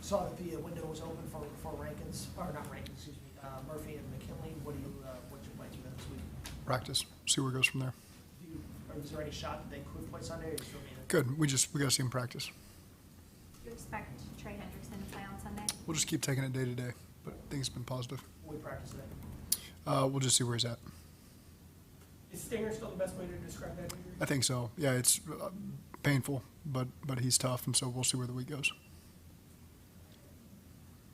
Saw that the window was open for Rankins, or not Rankins, excuse me, Murphy and McKinley. What's your plan for them this week? Practice, see where it goes from there. Or is there any shot that they could play Sunday? Or still mean Good. We got to see him practice. Do you expect Trey Hendrickson to play on Sunday? We'll just keep taking it day to day, but things have been positive. we practice today? We'll just see where he's at. Is stinger still the best way to describe that injury? I think so. Yeah, it's painful, but he's tough, and so we'll see where the week goes.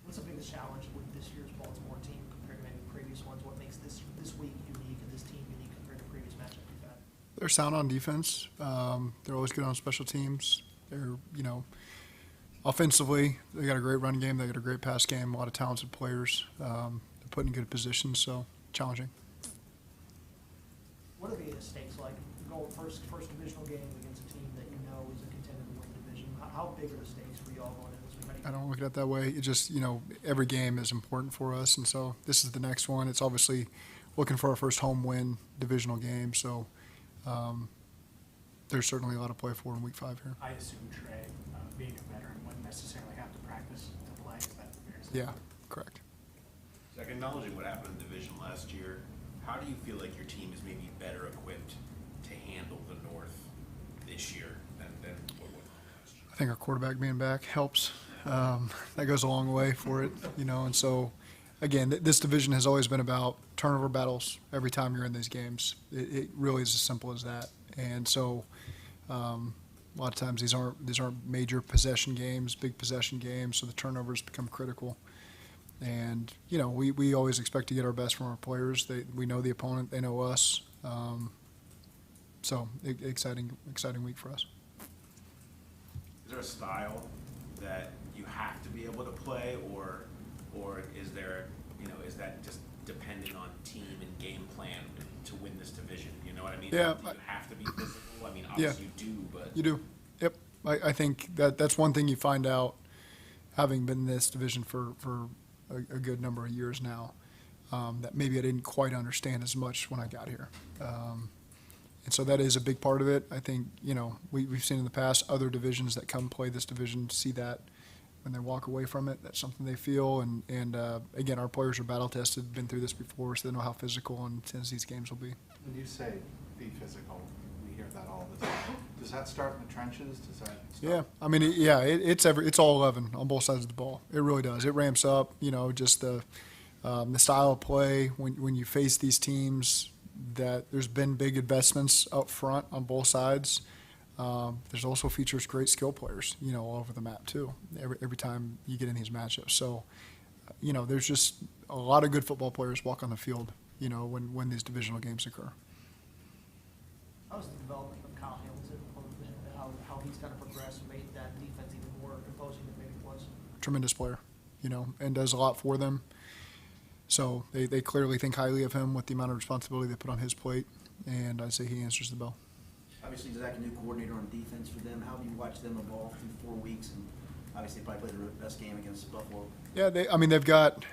What's the biggest challenge with this year's Baltimore team compared to maybe previous ones? What makes this week unique and this team unique compared to previous matchups we've had? They're sound on defense. They're always good on special teams. They're, offensively, they got a great run game. They got a great pass game. A lot of talented players. They're put in good positions, so challenging. What are the stakes like? Go first divisional game against a team that you know is a contender to win the division. How big are the stakes for y'all going in this week? I don't look at it that way. It just, every game is important for us, and so this is the next one. It's obviously looking for our first home win divisional game, so there's certainly a lot to play for in week 5 here. I assume Trey, being a veteran, wouldn't necessarily have to practice to play. Is that fair? Yeah, correct. Zach, acknowledging what happened in the division last year, how do you feel like your team is maybe better equipped to handle the North this year than what was last year? I think our quarterback being back helps. That goes a long way for it, and so, again, this division has always been about turnover battles every time you're in these games. It really is as simple as that. And so a lot of times these aren't major possession games, big possession games, so the turnovers become critical. And, we always expect to get our best from our players. We know the opponent, they know us. So exciting week for us. Is there a style that you have to be able to play, or is there, is that just dependent on team and game plan to win this division? You know what I mean? Yeah. Do you have to be physical? I mean, obviously you do, but You do. Yep. I think that's one thing you find out having been in this division for a good number of years now, that maybe I didn't quite understand as much when I got here. And so that is a big part of it. I think, we've seen in the past other divisions that come play this division see that when they walk away from it, that's something they feel. And again, our players are battle tested, been through this before, so they know how physical and intense these games will be. When you say be physical, we hear that all the time. Does that start in the trenches? Does that start? Yeah. It's all 11 on both sides of the ball. It really does. It ramps up, just the style of play when you face these teams that there's been big investments up front on both sides. There's also features great skill players, all over the map too, every time you get in these matchups. So, there's just a lot of good football players walk on the field, when these divisional games occur. How's the development of Kyle Hamilton, how he's kind of progressed, made that defense even more imposing than maybe it was? Tremendous player, and does a lot for them. So they clearly think highly of him with the amount of responsibility they put on his plate, and I'd say he answers the bell. Obviously, Zach, a new coordinator on defense for them. How have you watched them evolve through 4 weeks? And obviously, probably played their best game against Buffalo. Yeah, they've got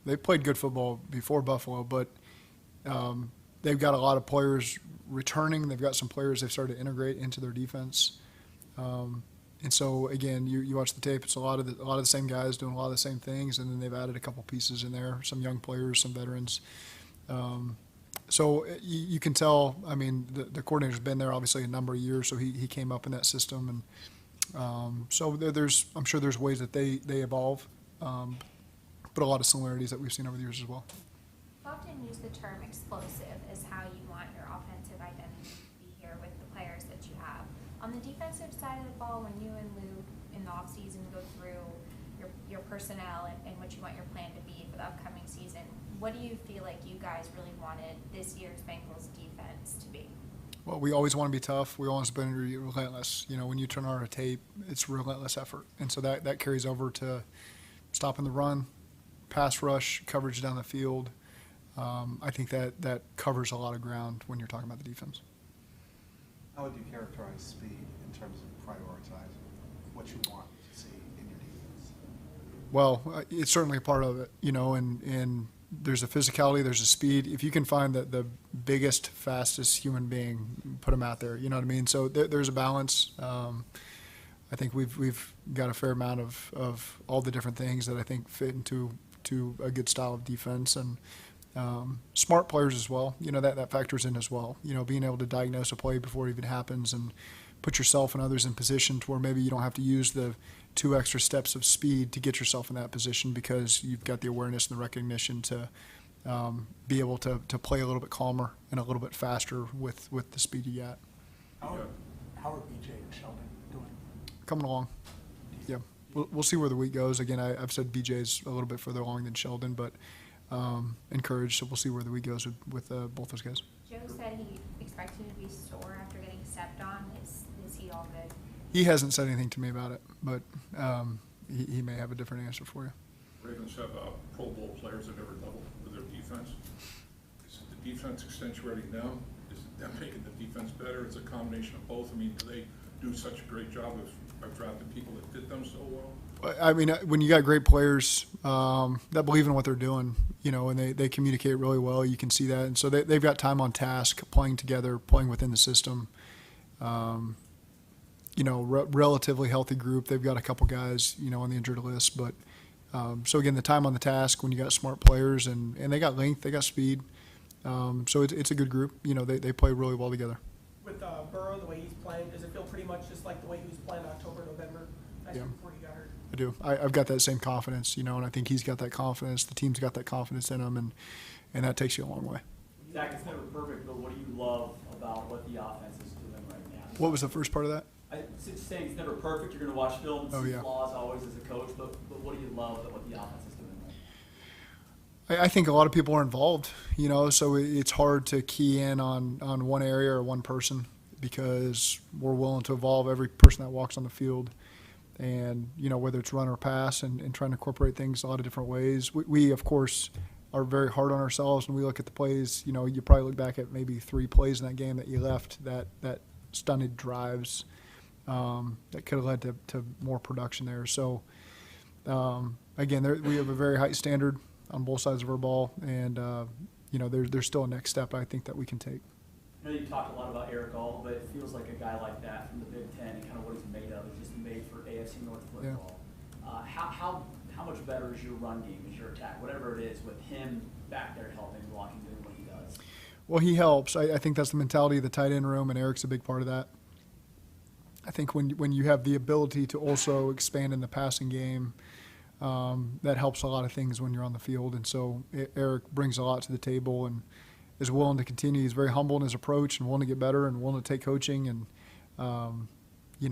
they played good football before Buffalo, but they've got a lot of players returning. They've got some players they've started to integrate into their defense. And so again, you watch the tape. It's a lot of the same guys doing a lot of the same things, and then they've added a couple pieces in there, some young players, some veterans. So you can tell. I mean, the coordinator's been there obviously a number of years, so he came up in that system, and so I'm sure there's ways that they evolve, but a lot of similarities that we've seen over the years as well. You often use the term explosive as how you want your offensive identity to be here with the players that you have. On the defensive side of the ball, when you and Lou in the offseason go through your personnel and what you want your plan to be for the upcoming season, what do you feel like you guys really wanted this year's Bengals defense to be? Well, we always want to be tough. We always been relentless. When you turn on our tape, it's relentless effort. And so that carries over to stopping the run, pass rush, coverage down the field. I think that covers a lot of ground when you're talking about the defense. How would you characterize speed in terms of prioritizing what you want to see in your defense? Well, it's certainly a part of it, and there's a physicality, there's a speed. If you can find the biggest, fastest human being, put them out there, you know what I mean? So there's a balance. I think we've got a fair amount of all the different things that I think fit into a good style of defense, and smart players as well. That factors in as well. Being able to diagnose a play before it even happens and put yourself and others in position to where maybe you don't have to use the 2 extra steps of speed to get yourself in that position because you've got the awareness and the recognition to be able to play a little bit calmer and a little bit faster with the speed you got. How are BJ and Sheldon doing? Coming along. Yeah. We'll see where the week goes. Again, I've said BJ's a little bit further along than Sheldon, but encouraged, so we'll see where the week goes with both those guys. Joe said he expected to be sore after getting stepped on. Is he all good? He hasn't said anything to me about it, but he may have a different answer for you. Ravens have Pro Bowl players at every level with their defense. Is it the defense accentuating them? Is it them making the defense better? It's a combination of both. I mean, do they do such a great job of drafting people that fit them so well? I mean, when you got great players that believe in what they're doing, and they communicate really well, you can see that. And so they've got time on task, playing together, playing within the system. Relatively healthy group. They've got a couple guys, on the injured list. But so, again, the time on the task when you got smart players and they got length, they got speed. So it's a good group. They play really well together. With Burrow, the way he's playing, does it feel pretty much just like the way he was playing October, November, last year before he got hurt? I do. I've got that same confidence, and I think he's got that confidence. The team's got that confidence in him, and that takes you a long way. Zach, it's never perfect, but what do you love about what the offense is doing right now? What was the first part of that? Saying it's never perfect, you're going to watch film and see yeah. flaws always as a coach, but what do you love about what the offense is doing right now? I think a lot of people are involved, so it's hard to key in on one area or one person because we're willing to involve every person that walks on the field. And, whether it's run or pass and trying to incorporate things a lot of different ways. We, of course, are very hard on ourselves when we look at the plays. You probably look back at maybe 3 plays in that game that you left that stunted drives that could have led to more production there. So, again, we have a very high standard on both sides of our ball, and, there's still a next step I think that we can take. I know you talked a lot about Eric All, but it feels like a guy like that from the Big Ten and kind of what he's made of is just made for AFC North football. Yeah. How much better is your run game, is your attack, whatever it is, with him back there helping, blocking, doing what he does? Well, he helps. I think that's the mentality of the tight end room, and Eric's a big part of that. I think when you have the ability to also expand in the passing game, that helps a lot of things when you're on the field. And so Eric brings a lot to the table and is willing to continue. He's very humble in his approach and willing to get better and willing to take coaching. And, in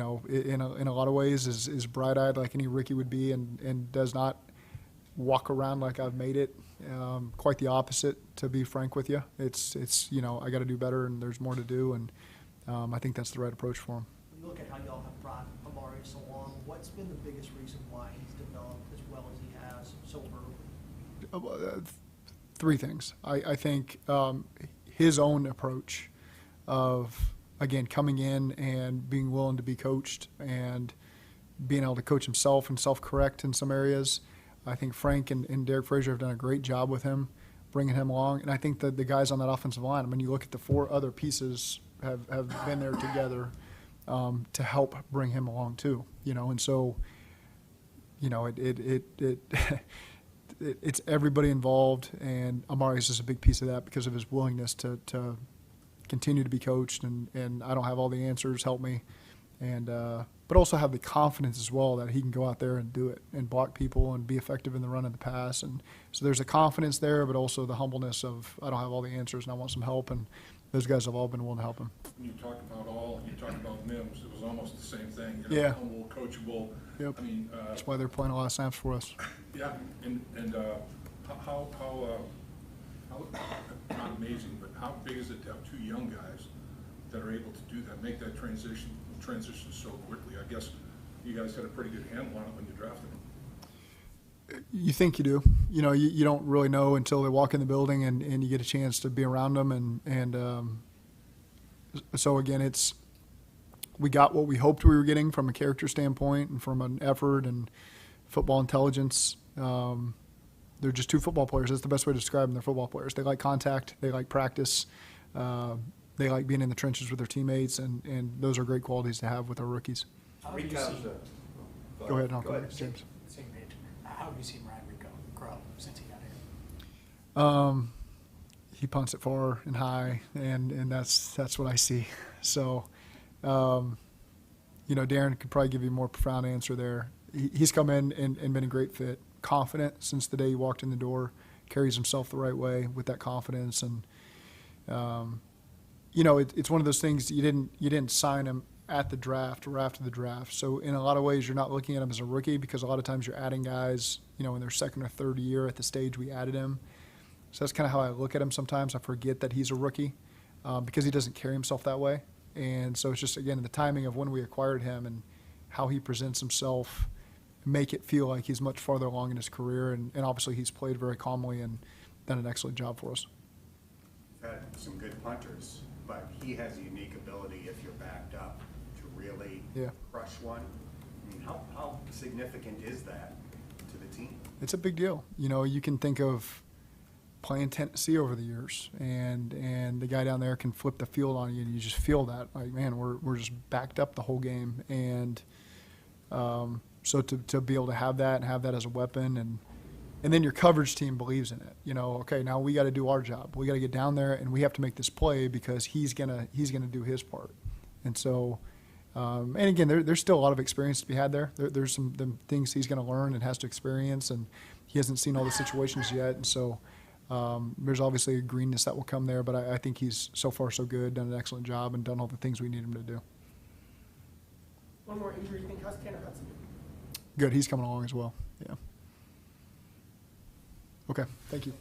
a lot of ways is bright-eyed like any rookie would be and does not walk around like I've made it. Quite the opposite, to be frank with you. It's I got to do better and there's more to do. And I think that's the right approach for him. When you look at how y'all have brought Amari so long, what's been the biggest reason why he's developed as well as he has so early? 3 things. I think his own approach of, again, coming in and being willing to be coached and being able to coach himself and self-correct in some areas. I think Frank and Derek Frazier have done a great job with him, bringing him along. And I think that the guys on that offensive line, I mean, you look at the 4 other pieces have been there together to help bring him along too. And so, it's everybody involved, and Amari is just a big piece of that because of his willingness to continue to be coached, and I don't have all the answers, help me, and but also have the confidence as well that he can go out there and do it and block people and be effective in the run and the pass. And so there's a confidence there, but also the humbleness of I don't have all the answers and I want some help, and those guys have all been willing to help him. When you talk about All, you talk about Mims, it was almost the same thing. Yeah. Humble, coachable. Yep. I mean, That's why they're playing a lot of snaps for us. Yeah, and how not amazing, but how big is it to have 2 young guys that are able to do that, make that transition so quickly? I guess you guys had a pretty good handle on it when you drafted them. You think you do. You don't really know until they walk in the building and you get a chance to be around them. And so, again, we got what we hoped we were getting from a character standpoint and from an effort and football intelligence. They're just 2 football players. That's the best way to describe them. They're football players. They like contact. They like practice. They like being in the trenches with their teammates, and those are great qualities to have with our rookies. How have you Rico's seen- Go ahead, I'll Go go ahead. James. Same page. How have you seen Ryan Rico grow since he got here? He punts it far and high, and that's what I see. So, Darren could probably give you a more profound answer there. He's come in and been a great fit, confident since the day he walked in the door, carries himself the right way with that confidence, and it's one of those things you didn't sign him at the draft or after the draft. So in a lot of ways, you're not looking at him as a rookie because a lot of times you're adding guys, in their second or third year at the stage we added him. So that's kind of how I look at him sometimes. I forget that he's a rookie because he doesn't carry himself that way. And so it's just, again, the timing of when we acquired him and how he presents himself make it feel like he's much farther along in his career. And obviously he's played very calmly and done an excellent job for us. We've had some good punters, but he has a unique ability if you're backed up to really crush one. I mean, how significant is that to the team? It's a big deal. You can think of playing Tennessee over the years, and the guy down there can flip the field on you, and you just feel that, like, man, we're just backed up the whole game. And so to be able to have that and have that as a weapon, and then your coverage team believes in it. Okay, now we got to do our job. We got to get down there, and we have to make this play because he's gonna do his part. And so, and again, there's still a lot of experience to be had there. There's some things he's going to learn and has to experience, and he hasn't seen all the situations yet. And so, there's obviously a greenness that will come there, but I think he's so far so good, done an excellent job, and done all the things we need him to do. One more injury thing, how's Tanner Hudson doing? Good, he's coming along as well. Yeah. Okay, thank you.